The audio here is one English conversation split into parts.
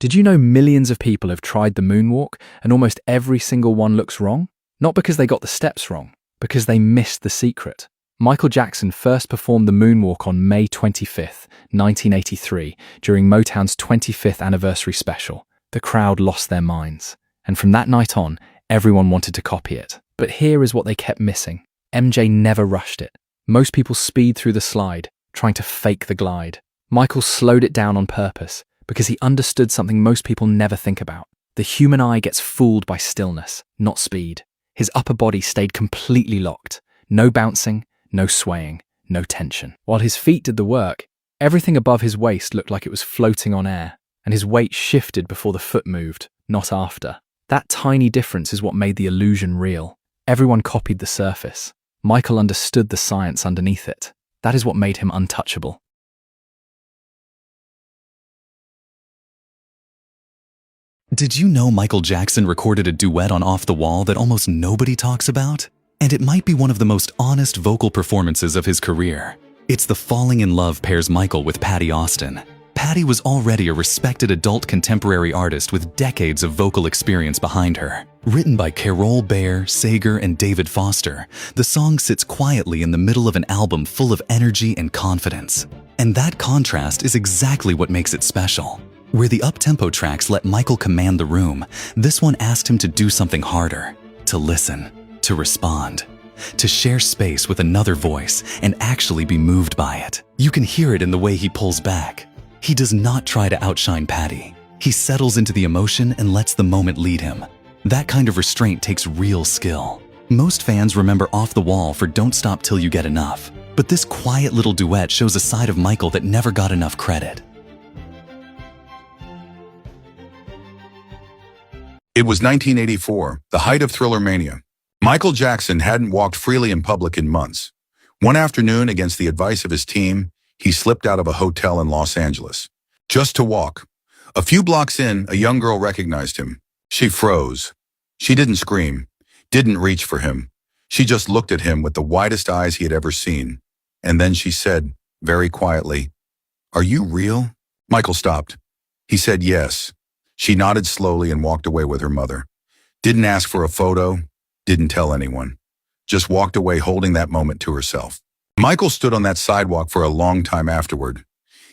Did you know millions of people have tried the moonwalk and almost every single one looks wrong? Not because they got the steps wrong, because they missed the secret. Michael Jackson first performed the moonwalk on May 25th, 1983, during Motown's 25th anniversary special. The crowd lost their minds. And from that night on, everyone wanted to copy it. But here is what they kept missing. MJ never rushed it. Most people speed through the slide, trying to fake the glide. Michael slowed it down on purpose, because he understood something most people never think about. The human eye gets fooled by stillness, not speed. His upper body stayed completely locked. No bouncing, no swaying, no tension. While his feet did the work, everything above his waist looked like it was floating on air, and his weight shifted before the foot moved, not after. That tiny difference is what made the illusion real. Everyone copied the surface. Michael understood the science underneath it. That is what made him untouchable. Did you know Michael Jackson recorded a duet on Off the Wall that almost nobody talks about? And it might be one of the most honest vocal performances of his career. It's the Falling in Love pairs Michael with Patti Austin. Patti was already a respected adult contemporary artist with decades of vocal experience behind her. Written by Carole Bayer, Sager, and David Foster, the song sits quietly in the middle of an album full of energy and confidence. And that contrast is exactly what makes it special. Where the up-tempo tracks let Michael command the room, this one asked him to do something harder, to listen, to respond, to share space with another voice and actually be moved by it. You can hear it in the way he pulls back. He does not try to outshine Patti. He settles into the emotion and lets the moment lead him. That kind of restraint takes real skill. Most fans remember Off the Wall for Don't Stop Till You Get Enough, but this quiet little duet shows a side of Michael that never got enough credit. It was 1984, the height of Thriller mania. Michael Jackson hadn't walked freely in public in months. One afternoon, against the advice of his team, he slipped out of a hotel in Los Angeles. Just to walk. A few blocks in, a young girl recognized him. She froze. She didn't scream, didn't reach for him. She just looked at him with the widest eyes he had ever seen. And then she said, very quietly, "Are you real?" Michael stopped. He said yes. She nodded slowly and walked away with her mother. Didn't ask for a photo, didn't tell anyone. Just walked away holding that moment to herself. Michael stood on that sidewalk for a long time afterward.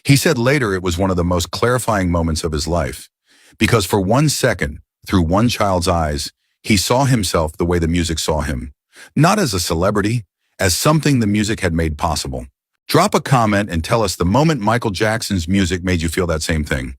He said later it was one of the most clarifying moments of his life, because for 1 second, through one child's eyes, he saw himself the way the music saw him. Not as a celebrity, as something the music had made possible. Drop a comment and tell us the moment Michael Jackson's music made you feel that same thing.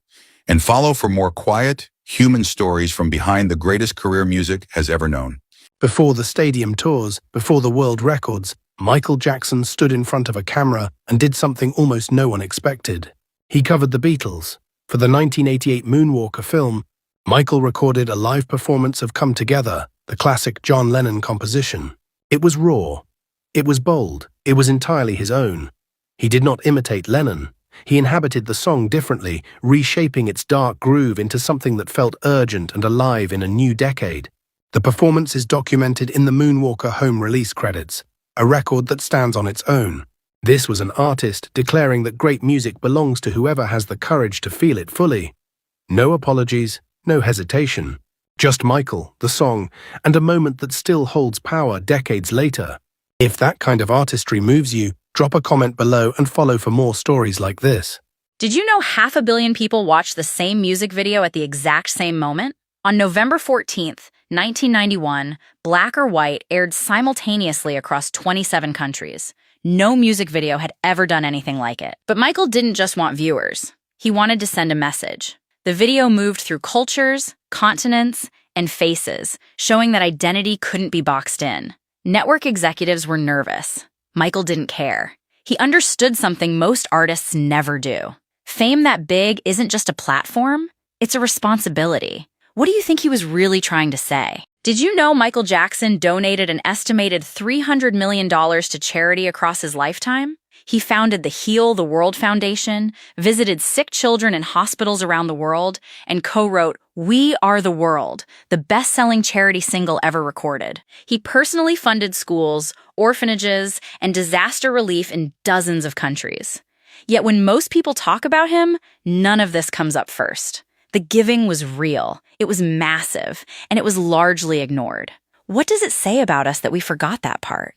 And follow for more quiet, human stories from behind the greatest career music has ever known. Before the stadium tours, before the world records, Michael Jackson stood in front of a camera and did something almost no one expected. He covered the Beatles. For the 1988 Moonwalker film, Michael recorded a live performance of Come Together, the classic John Lennon composition. It was raw. It was bold. It was entirely his own. He did not imitate Lennon. He inhabited the song differently, reshaping its dark groove into something that felt urgent and alive in a new decade. The performance is documented in the Moonwalker home release credits, a record that stands on its own. This was an artist declaring that great music belongs to whoever has the courage to feel it fully. No apologies, no hesitation. Just Michael, the song, and a moment that still holds power decades later. If that kind of artistry moves you, drop a comment below and follow for more stories like this. Did you know 500 million people watched the same music video at the exact same moment? On November 14th, 1991, Black or White aired simultaneously across 27 countries. No music video had ever done anything like it. But Michael didn't just want viewers. He wanted to send a message. The video moved through cultures, continents, and faces, showing that identity couldn't be boxed in. Network executives were nervous. Michael didn't care. He understood something most artists never do. Fame that big isn't just a platform, it's a responsibility. What do you think he was really trying to say? Did you know Michael Jackson donated an estimated $300 million to charity across his lifetime? He founded the Heal the World Foundation, visited sick children in hospitals around the world, and co-wrote We Are the World, the best-selling charity single ever recorded. He personally funded schools, orphanages, and disaster relief in dozens of countries. Yet when most people talk about him, none of this comes up first. The giving was real, it was massive, and it was largely ignored. What does it say about us that we forgot that part?